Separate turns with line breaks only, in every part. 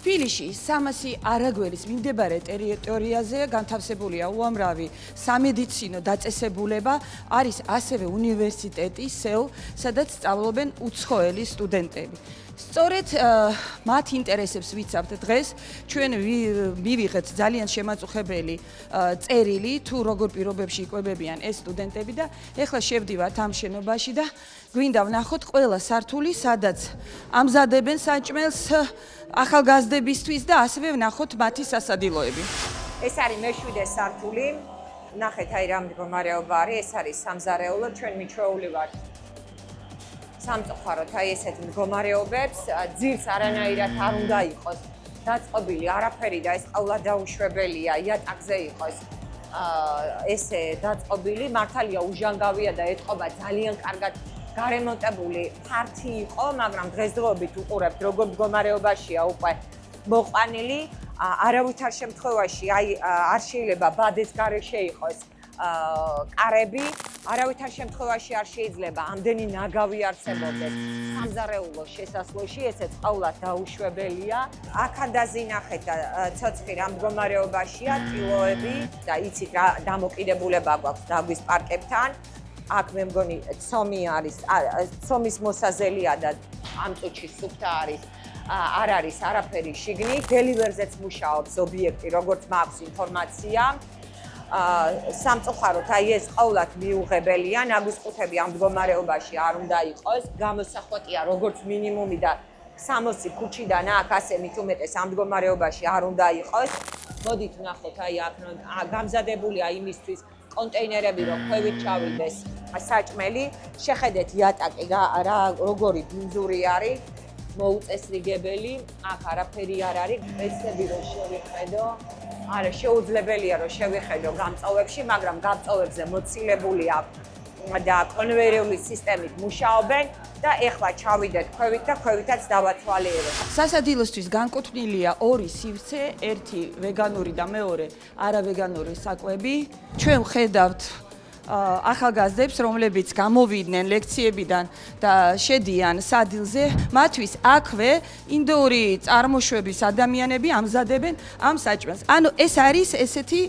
თბილისში 300 არაგველის მიმდებარე ტერიტორიაზე განთავსებულია უამრავი სამედიცინო დაწესებულება, არის ასევე უნივერსიტეტი SEU, სადაც სწავლობენ უცხოელი სტუდენტები. სწორედ მათ ინტერესებს ვიცავთ დღეს, ჩვენ მივიღეთ ძალიან შემაწუხებელი წერილი, თუ როგორ პირობებში იკვებებიან ეს სტუდენტები და ეხლა შევდივართ ამ შენობაში და გვინდა ვნახოთ ყველა სართული, სადაც ამზადებენ საჭმელს ახალგაზრდებისთვის და ასევე ვნახოთ მათი სასადილოები.
ეს არის მე-7 სართული. ნახეთ, აი რა მდგომარეობა არის, ეს არის სამზარეულო, ჩვენ მიჩვეული ვართ. სამწუხაროდ, აი ესეთ მდგომარეობებს ძირს არანაირად არ უნდა იყოს დაწყობილი არაფერი და ეს ყავლა დაუშვებელია, იატაკზე იყოს ესე დაწყობილი, მართალია უჟანგავია და ეთყობა ძალიან კარგად გარემონტებული ფართი იყო, მაგრამ დღესდღეობით უყურებთ როგორ მდგომარეობაშია უკვე მოყვანილი, არავითარ შემთხვევაში აი არ შეიძლება ბადეს გარეშე იყოს კარები, არავითარ შემთხვევაში არ შეიძლება ამდენი ნაგავი არსებობდეს სამზარეულოს შესასვლელში, ესეც ყავლად დაუშვებელია. აქანდაზი ნახეთ და ცოცხი რა მდგომარეობაშია, ტილოები და იცით რა დამოკიდებულება გვაქვს დაგვის პარკებთან. აქ მე მგონი ცომი არის, ცომის მოსაზელია და ამ წუთში სუფთა არის. არ არის არაფერი შიგნით, დელივერზეც მუშაობს ობიექტი, როგორც მაქვს ინფორმაცია. სამწუხაროდ, აი ეს ყავლად მიუღებელია, ნაგვის ყუთები ამ მდგომარეობაში არ უნდა იყოს, გამოსახვეტია როგორც მინიმუმი და 60 ქუჩიდან აქ ასე მით უმეტეს ამ მდგომარეობაში არ უნდა იყოს. მოდით ვნახოთ, აი აქ გამზადებულია იმისთვის კონტეინერები, რომ ქვევით ჩავიდეს საჭმელი. შეხედეთ იატაკი რა როგორი ბინძური არის, მოუწესრიგებელი, აქ არაფერი არ არის, ეცნები რომ შევიხედო. არა, შეუძლებელია რომ შევიხედო გამწოვებში, მაგრამ გამწოვებზე მოცილებულია და კონვეიერული სისტემით მუშაობენ და ეხლა ჩავიდეთ ქვევით და ქვევითაც დავათვალიერებთ.
სასადილოსთვის განკუთვნილია ორი სივრცე, ერთი ვეგანური და მეორე არავეგანური საკვები. ჩვენ ვხედავთ ახალგაზრდებს, რომლებიც გამოვიდნენ ლექციებიდან და შედიან სადილზე, მათთვის აქვე ინდოური წარმოშვების ადამიანები ამზადებენ ამ საჭმელს. ანუ ეს არის ესეთი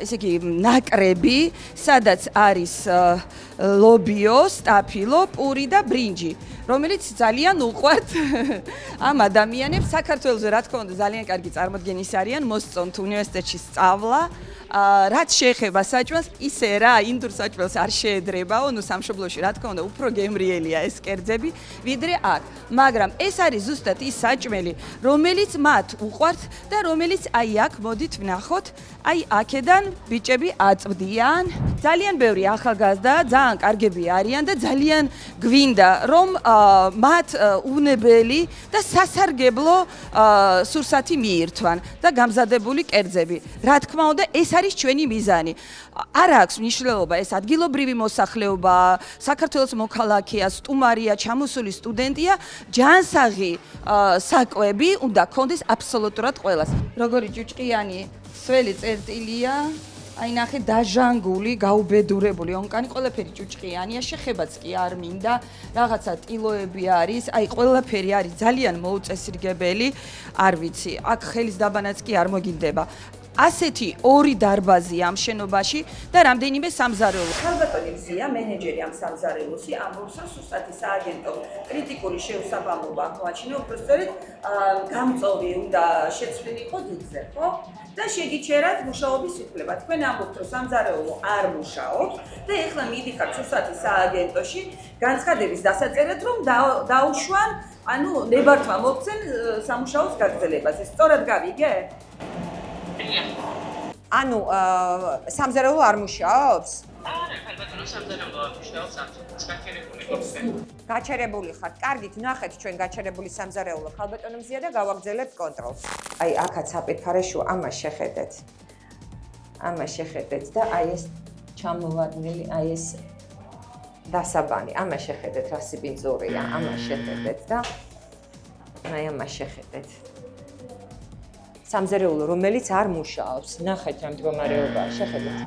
ესე იგი ნაკრები, სადაც არის ლობიო, სტაფილო, პური და ბრინჯი, რომელიც ძალიან უყვართ ამ ადამიანებს. საქართველოში რა თქმა უნდა ძალიან კარგი წარმოდგენის არიან, მოსწონთ უნივერსიტეტში სწავლა. რაც შეეხება საჭმელს, ისე რა ინდურ საჭმელს არ შეედრებაო, ნუ სამშობლოში რა თქმა უნდა უფრო გემრიელია ეს კერძები, ვიდრე აქ. მაგრამ ეს არის ზუსტად ის საჭმელი, რომელიც მათ უყვართ და რომელიც აი აქ მოდით ვნახოთ, აი აქედან ბიჭები აწვდიან. ძალიან ბევრი ახალგაზრდა, ძალიან კარგები არიან და ძალიან გვინდა რომ მათ უნებელი და სასარგებლო სურსათი მიირთვან და გამზადებული კერძები. რა თქმა უნდა, ეს არის ჩვენი მიზანი. არ აქვს მნიშვნელობა ეს ადგილობრივი მოსახლეობა, საქართველოს მოქალაქეა, სტუმარია, ჩამოსული სტუდენტია, ჯანსაღი საკვები უნდა ქონდეს აბსოლუტურად ყველას. როგორი ჭუჭყიანი სველი წერტილია, აი ნახე დაჟანგული, გაუბედურებული, ონკანი ყველაფერი ჭუჭყიანია, შეხებაც კი არ მინდა, რაღაცა ტილოები არის, აი ყველაფერი არის ძალიან მოუწესრიგებელი, არ ვიცი, აქ ხელის დაბანაც კი არ მოგინდება. ასეთი ორი დარბაზი ამ შენობაში და რამდენიმე სამზარეულო. ქალბატონი მზია, მენეჯერი ამ სამზარეულოსი, ამბობს, რომ სუსტათი სააგენტო კრიტიკული შეუსაბამობა აღმოაჩინა, უბრალოდ გამწოვი უნდა შეცვლილიყო დიდზე, ხო? და შეგიჩერათ მუშაობის უფლება. თქვენ ამბობთ, რომ სამზარეულო არ მუშაობს და ეხლა მიდიხართ სუსტათი სააგენტოში განცხადების დასაწერად, რომ დაუშვან, ანუ ნებართვა მოგცენ სამუშაოს გაგრძელებაზე. სწორად გავიგე?
ანუ სამზარეულო არ მუშაობს?
არა, ქალბატონო სამზარეულო არ მუშაობს, გაჩერებული ხარ.
გაჩერებული ხართ. კარგით, ნახეთ ჩვენ გაჩერებული სამზარეულო ქალბატონო მზია და გავაგრძელებთ კონტროლს. აი, აქაც აპექარეშუ ამას შეხედეთ. ამას შეხედეთ და აი ეს ჩამოვარდნილი, აი ეს დასაბანი, ამას შეხედეთ რა სიბინძურია, ამას შეხედეთ და აი ამას შეხედეთ. სამზარეულო, რომელიც არ მუშაობს. ნახეთ რა მდგომარეობაა, შეხედეთ.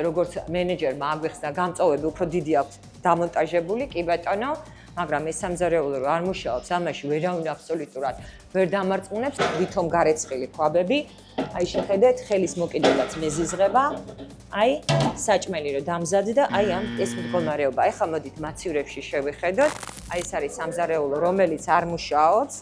როგორც მენეჯერმა აგვიხსნა, გამწოვები უფრო დიდი აქვს დამონტაჟებული, კი ბატონო, მაგრამ ეს სამზარეულო რო არ მუშაობს, ამაში ვერავინ აბსოლუტურად ვერ დამარწმუნებს, ვითომ გარეცხილი ქვაბები. აი შეხედეთ, ხელის მოკიდებაც მეზიზღება. აი, საჭმელი რო დამზადდა, აი ამ ეს მდგომარეობა. ეხლა მოდით მაცივრებში შევიხედოთ. აი ეს არის სამზარეულო, რომელიც არ მუშაობს.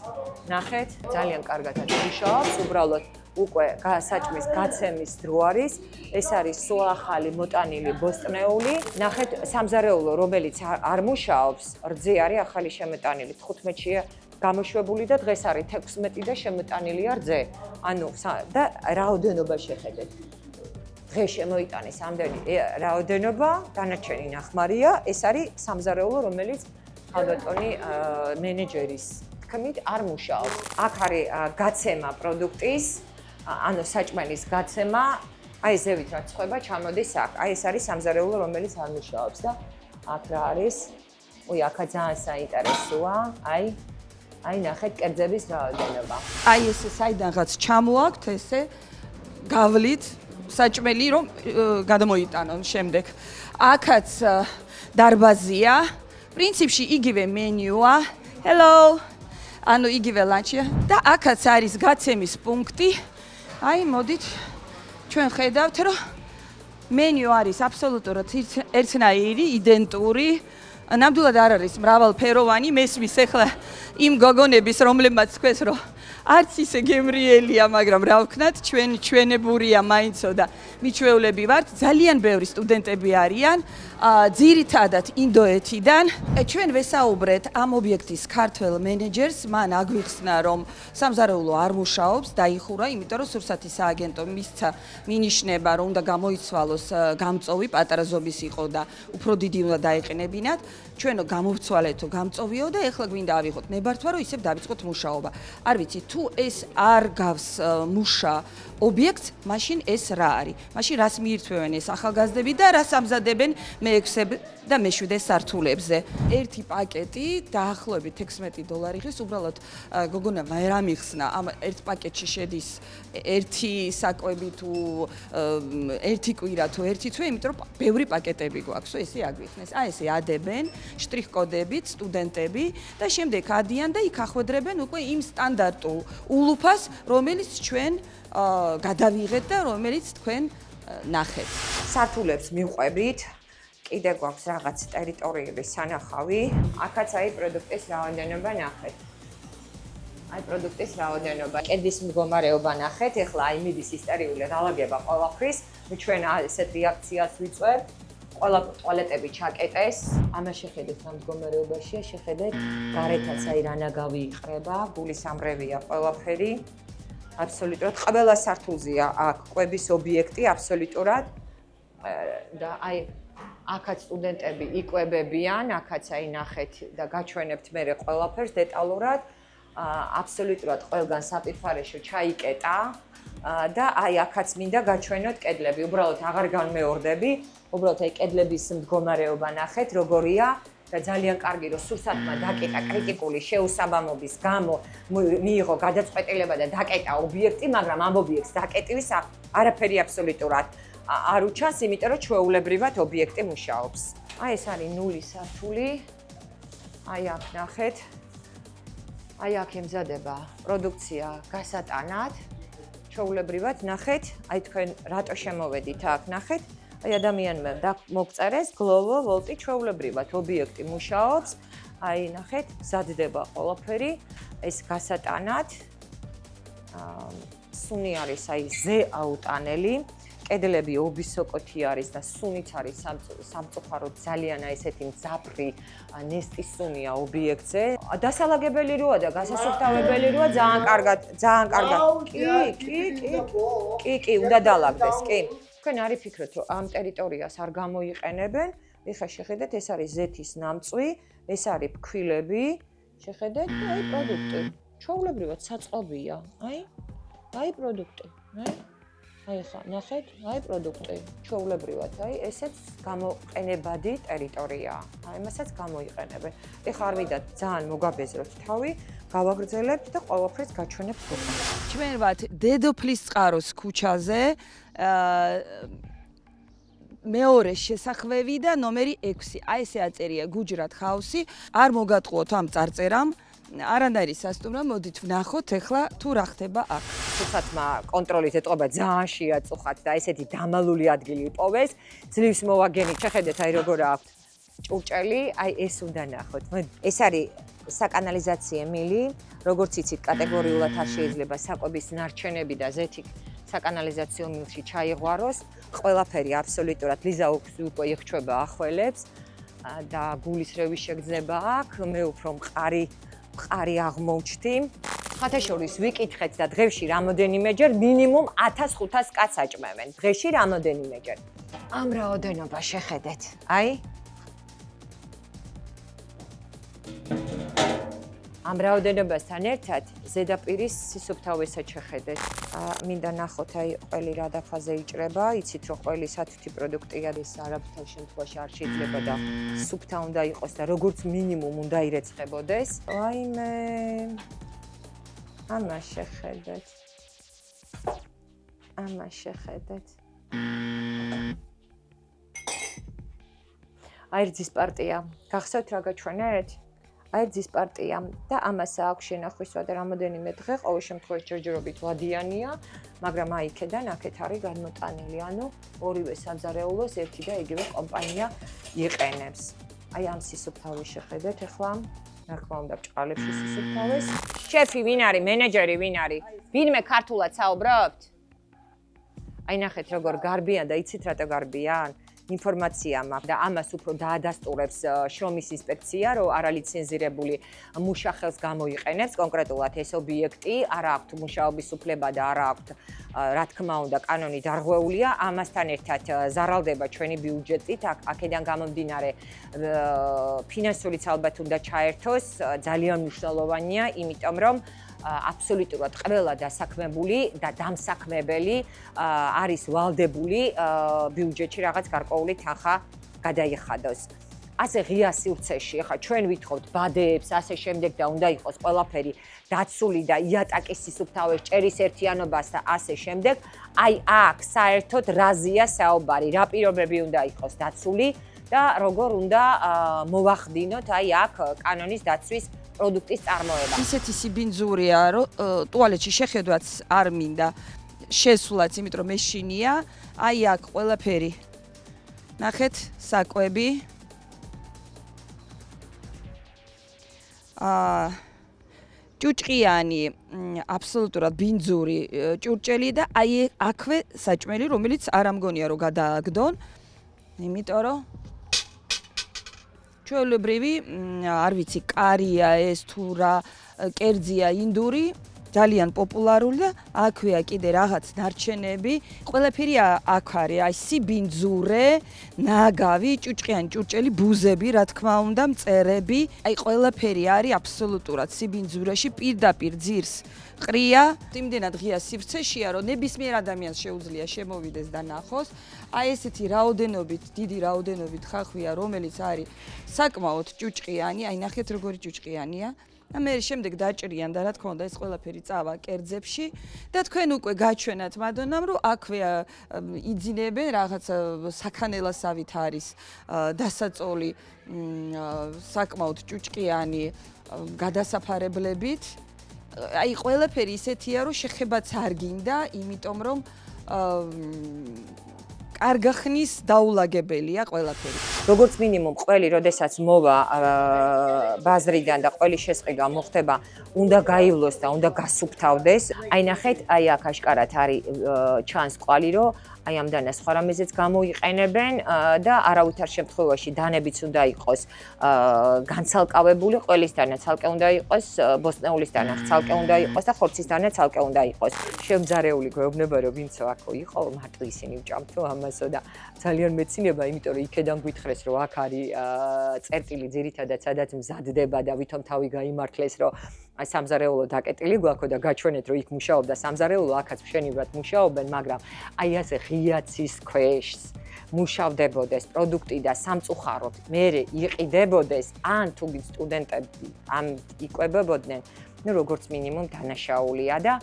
ნახეთ, ძალიან კარგადაც მუშაობს, უბრალოდ უკვე საჭმის გაცემის დრო არის. ეს არის სულ ახალი მოტანილი ბოსტნეული. ნახეთ, სამზარეულო, რომელიც არ მუშაობს, რძე არის ახალი შემოტანილი 15-ია გამოშვებული და დღეს არის 16 და შემოტანილია რძე. ანუ და რაოდენობა შეხედეთ. დღეს შემოიტანეს ამდენი რაოდენობა, დანარჩენი ნახმარია. ეს არის სამზარეულო, რომელიც ხალბატონი მენეჯერის თქმით არ მუშაობს. აქ არის გაცემა პროდუქტის, ანუ საჭმელის გაცემა. აი ზევით რაც ხდება, ჩამოდის აქ. აი ეს არის სამზარეულო, რომელიც არ მუშაობს და აქ რა არის? ой, აქა ძალიან საინტერესოა. აი ნახეთ კერძების რაოდენობა.
აი ესე საიდანღაც ჩამოაქვთ ესე გავლით საჭმელი რომ გადამოიტანონ შემდეგ. აქაც დარბაზია. პრინციპში იგივე მენიუა. Hello. ანუ იგივე ლანჩია და აქაც არის გაცემის პუნქტი. აი მოდით ჩვენ ხედავთ რომ მენიუ არის აბსოლუტურად ერთნაირი, იდენტური. ნამდვილად არ არის მრავალფეროვანი, მესმის ახლა იმ გოგონების, რომლებმაც თქვეს, რომ არც ისე გემრიელია, მაგრამ რა ვქნათ, ჩვენებურია მაინცო და მიჩვეულები ვართ. ძალიან ბევრი სტუდენტები არიან, ძირითადად ინდოეთიდან. ჩვენ ვესაუბრეთ ამ ობიექტის ქართველ მენეჯერს, მან აგვიხსნა, რომ სამზარეულო არ მუშაობს, დაიხურა, იმიტომ რომ სურსათის სააგენტო მისცა მინიშნება, რომ უნდა გამოიცვალოს გამწოვი, პატარა ზომის იყო და უფრო დიდი უნდა დაეყენებინათ. ჩვენო გამოვცვალეთო გამწოვიო და ეხლა გვინდა ავიღოთ ნებართვა, რომ ისევ დავიწყოთ მუშაობა. არ ვიცი, თუ ეს არ გავს მუშა ობიექტს, მაშინ ეს რა არის? მაშინ რას მიირთმევენ ეს ახალგაზრდები და რას ამზადებენ მე-6 და მე-7 სართულებზე? ერთი პაკეტი დაახლოებით $16 ხის, უბრალოდ გოგონა ვერ ამიხსნა, ამ ერთ პაკეტში შედის ერთი საკვები თუ ერთი კვირა თუ ერთი თვე, იმიტომ რომ ბევრი პაკეტები გვაქვს, ესე აგვიხსნეს. აი ესე ადებენ შტრიხ-კოდებით სტუდენტები და შემდეგ ადიან და იქ ახვედრებენ უკვე იმ სტანდარტულ ულუფას, რომელიც ჩვენ გადავიღეთ და რომელიც თქვენ ნახეთ.
სართულებს მივყვებით. კიდე გვაქვს რაღაც ტერიტორიული სანახავი. აქაც აი პროდუქტის რაოდენობა ნახეთ. აი პროდუქტის რაოდენობა, კედლის მდგომარეობა ნახეთ. ეხლა აი მიდის ისტერიული ღალაგება ყველაფრის. ჩვენ ესეთ რეაქციას ვიწვევთ. ყველა ტუალეტები ჩაკეტეს. ამას შეხედეთ ამ მდგომარეობაშია, შეხედეთ. გარეთაც აი რანაგავი იყრება, გულისამრევია ყველაფერი. აბსოლუტურად ყველა სართულზეა აქ კვების ობიექტი აბსოლუტურად და აი აქაც სტუდენტები იკვებებიან, აქაც აი ნახეთ და გაჩვენებთ მერე ყველაფერს დეტალურად. აბსოლუტურად ყველგან საპირფარეშო ჩაიკეტა და აი აქაც მინდა გაჩვენოთ კედლები, უბრალოდ აღარ განმეორდები, უბრალოდ აი კედლების მდგომარეობა ნახეთ როგორია. და ძალიან კარგი რომ სურსათმა დაკეტა კრიტიკული შეუსაბამობის გამო მიიღო გადაწყვეტილება და დაკეტა ობიექტი, მაგრამ ამ ობიექტს დაკეტვის არაფერი აბსოლუტურად არ უჩანს, იმიტომ რომ ჩვეულებრივად ობიექტი მუშაობს. აი ეს არის 0 სართული. აი აქ ნახეთ. აი აქ ემზადება პროდუქცია გასატანად. ჩვეულებრივად ნახეთ, აი თქვენ რატო შემოვედით აქ ნახეთ. აი ადამიანმა მოგწერეს გლოვო ვოლტი ჩვეულებრივად ობიექტი მუშაობს. აი ნახეთ, მზადდება ყველაფერი ეს გასატანად. სუნი არის აი ზე აუტანელი. კედლები ობისოკოთი არის და სუნით არის სამწუხაროდ ძალიან აი ესეთი მძაფრი ნესტის სუნია ობიექტზე. დასალაგებელი როა და გასასუფთავებელი როა ძალიან კარგად. კი, უნდა დალაგდეს, კი. თქვენ არ იფიქროთ, რომ ამ ტერიტორიას არ გამოიყენებენ. ეხლა შეხედეთ, ეს არის ზეთის ნამწვი, ეს არის ფქვილები. შეხედეთ, აი პროდუქტი. ჩვეულებრივად საწყობია. აი პროდუქტი. აი ხა, ნახეთ, აი პროდუქტი. ჩვეულებრივად, აი ესეც გამოყენებადი ტერიტორიაა. აი მასაც გამოიყენებენ. ეხლა არ ვიდათ ძალიან მოგაბეზროთ თავი, გავაგრძელებთ და ყველაფერს გაჩვენებთ გოგონას.
ჩვენ ვართ დედოფლის წყაროს ქუჩაზე. მეორე შესახვევი და ნომერი 6. აი ესე აწერია გუჯრათ ხაუსი. არ მოგატყუოთ ამ წარწერამ. არანაირი სასტუმრო, მოდით ვნახოთ ახლა თუ რა ხდება აქ.
თუმცა კონტროლის ეტყობა ძალიან შეაწუხათ და ესეთი დამალული ადგილი იპოვეს. ძლივს მოვაგენით, შეხედეთ აი როგორ აქვს ჭურჭელი, აი ეს უნდა ნახოთ. ეს არის საკანალიზაციო მილი, როგორც იცით, კატეგორიულად არ შეიძლება საკვების ნარჩენები და ზეთი საკანალიზაციო მილში ჩაიღვაროს. ყველაფერი აბსოლუტურად ლიზა უკვე იხჩება ახველებს და გულისრევი შეგრძნება აქ. მე უფრო მყარი აღმოვჩდი. ხათაშორის ვიკითხეთ და დღეში რამოდენიმეჯერ მინიმუმ 1500 კაცს აჭმევენ. დღეში რამოდენიმეჯერ. ამ რაოდენობა შეხედეთ. აი ამ რაოდენობასთან ერთად ზედაპირის სისუფთავესაც შეხედეთ. მინდა ნახოთ აი ყველი რა დაფაზე იჭრება, იცით რომ ყველი სათუთი პროდუქტია ეს არაფერთან შემთხვევაში არ შეიძლება და სუფთა უნდა იყოს და როგორც მინიმუმ უნდა ირეცხებოდეს. ვაიმე. ამას შეხედეთ. ამას შეხედეთ. აი რძის პარტია. გახსოვთ რა გაჩვენეთ? აი რძის პარტია და ამას აქვს შენახვისვა და რამოდენიმე დღე ყოველ შემთხვევაში ჯერჯერობით ვადიანია, მაგრამ აი იქედან აქეთ არის განმოტანილი, ანუ ორივე სამზარეულოს ერთი და იგივე კომპანია იყენებს. აი ამ სისუფთავეს შეხედეთ ახლა, რა თქმა უნდა ბჭყალებში სისუფთავეს. შეფი ვინ არის, მენეჯერი ვინ არის? ვინმე ქართულად საუბრობთ? აი ნახეთ როგორ გარბიან და იცით რატო გარბიან? ინფორმაცია მაქვს და ამას უფრო დაადასტურებს შრომის ინსპექცია, რომ არალიცენზირებული მუშახელს გამოიყენებს, კონკრეტულად ეს ობიექტი არ აქვთ მუშაობის უფლება და არ აქვთ, რა თქმა უნდა, კანონი დარღვეულია, ამასთან ერთად ზარალდება ჩვენი ბიუჯეტით, აქედან გამომდინარე ფინანსურიც ალბათ უნდა ჩაერთოს, ძალიან მნიშვნელოვანია, იმიტომ რომ აბსოლუტურად ყველა დასაქმებული და დამსაქმებელი არის ვალდებული ბიუჯეტში რაღაც გარკვეული თანხა გადაიხადოს. ასე ღია სივრცეში, ახლა ჩვენ ვითხოვთ ბადეებს, ასე შემდეგ და უნდა იყოს ყველაფერი დაცული და იატაკის სისუფთავეს, ჭერის ერთიანობას და ასე შემდეგ. აი აქ საერთოდ რაზეა საუბარი, რა პირობები უნდა იყოს დაცული და როგორ უნდა მოვახდინოთ აი აქ კანონის დაცვის პროდუქტის წარმოება.
ისეთი სიბინძურია, რომ ტუალეტში შეხედვაც არ მინდა შესვლაც, იმიტომ რომ მეშინია. აი აქ ყველაფერი. ნახეთ, საკვები. ჭუჭყიანი, აბსოლუტურად ბინძური ჭურჭელი და აი აქვე საჭმელი, რომელიც არ ამგონია რომ გადააგდონ. იმიტომ რომ ჩვეულებრივი, არ ვიცი, კარია ეს თუ რა, კერძია ინდური, ძალიან პოპულარული და აქვეა კიდე რაღაც ნარჩენები, ყველაფერი აქ არის, აი სიბინძურე, ნაგავი, ჭუჭყიანი ჭურჭელი, ბუზები, რა თქმა უნდა, მწერები, აი ყველაფერი არის აბსოლუტურად სიბინძურეში, პირდაპირ ძირს ყრია, იმდენად ღია სივრცეშია, რომ ნებისმიერ ადამიანს შეუძლია შემოვიდეს და ნახოს. აი ესეთი რაოდენობით, დიდი რაოდენობით ხახვია, რომელიც არის საკმაოდ ჭუჭყიანი, აი ნახეთ როგორი ჭუჭყიანია. და მე შემდეგ დაჭრიან და რა თქმა უნდა ეს ყველაფერი წავა კერძებში და თქვენ უკვე გაჩვენათ მადონამ რომ აქვე იძინებენ რაღაც საქანელასავით არის დასაწოლი საკმაოდ ჭუჭყიანი გადასაფარებლებით. აი ყველაფერი ისეთია რომ შეხებაც არ გინდა, იმიტომ რომ კარგახნის დაულაგებელია ყველაფერი.
როგორც მინიმუმ ყველი, როდესაც მოვა ბაზრიდან და ყველის შესყიდვა მოხდება, უნდა გაივლოს და უნდა გასუფთავდეს. აი ნახეთ, აი აქ აშკარად არის ჩანს ყვალი, რომ აი ამდანა სხვა რამეზეც გამოიყენებენ და არავითარ შემთხვევაში დანებიც უნდა იყოს განცალკავებული, ყველისთანაც ცალკე უნდა იყოს, ბოსტნეულისთანაც ცალკე უნდა იყოს და ხორცისთანაც ცალკე უნდა იყოს. შემძარეული გვეუბნება, რომ ვინცო აქო იყო, მარტო ისინი ვჭამთო ამასო და ძალიან მეცინება, იმიტომ რომ იქედან გვითხრეს, რომ აქ არის წერტილი ძირითადად სადაც მზადდება და ვითომ თავი გაიმართლეს, რომ აი სამზარეულო დაკეტილი გვაქვს და გაჩვენეთ, რომ იქ მუშაობდა სამზარეულო, აქაც მშვენივრად მუშაობენ, მაგრამ აი ასე ღია ცის ქვეშ მუშავდებოდეს პროდუქტი და სამწუხაროდ მერე იყიდებოდეს, ან თუ სტუდენტები ამ იკვებებოდნენ, ну როგორც მინიმუმ დანაშაულია და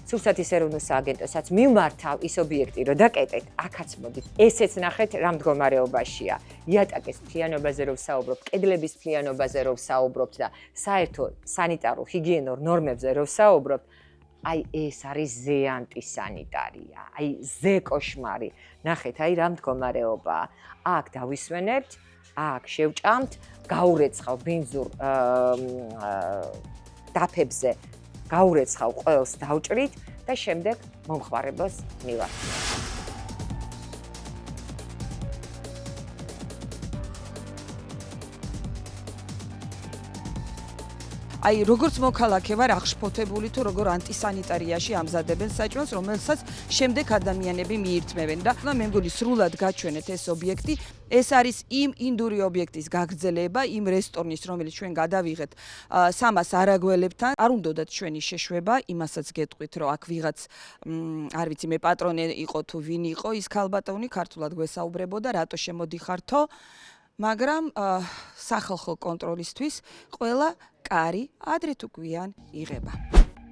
სურსათის ეროვნულ სააგენტოსაც მივმართავ ის ობიექტი, რომ დაკეტეთ, აქაც მოდით. ესეც ნახეთ რა მდგომარეობაშია. იატაკის მთლიანობაზე რო ვსაუბრობთ, კედლების მთლიანობაზე რო ვსაუბრობთ და საერთო სანიტარულ ჰიგიენურ ნორმებზე რო ვსაუბრობთ, აი ეს არის ზე ანტისანიტარია, აი ზე კოშმარი. ნახეთ, აი რა მდგომარეობაა. აქ დავისვენებთ, აქ შევჭამთ, გაურეცხავ ბენზურ დაფებზე, გაურეცხავ ყველს დავჭრით და შემდეგ მომხმარებელს მივართმევ.
აი როგორც მოქალაქე ვარ აღშფოთებული თუ როგორ ანტისანიტარიაში ამზადებენ საჭმელს, რომელსაც შემდეგ ადამიანები მიირთმევენ და მე მგონი სრულად გაჩვენეთ ეს ობიექტი. ეს არის იმ ინდური ობიექტის გაგრძელება, იმ რესტორნის, რომელიც ჩვენ გადავიღეთ სამას არაგველებთან. არ უნდათ ჩვენი შეშვება, იმასაც გეტყვით, რომ აქ ვიღაც არ ვიცი, მე პატრონე იყო თუ ვინ იყო, ის ქალბატონი ქართულად გვესაუბრებოდა, რატო შემოდიხართო, მაგრამ სახალხო კონტროლისთვის ყველა კარი ადრე თუ გვიან იღება.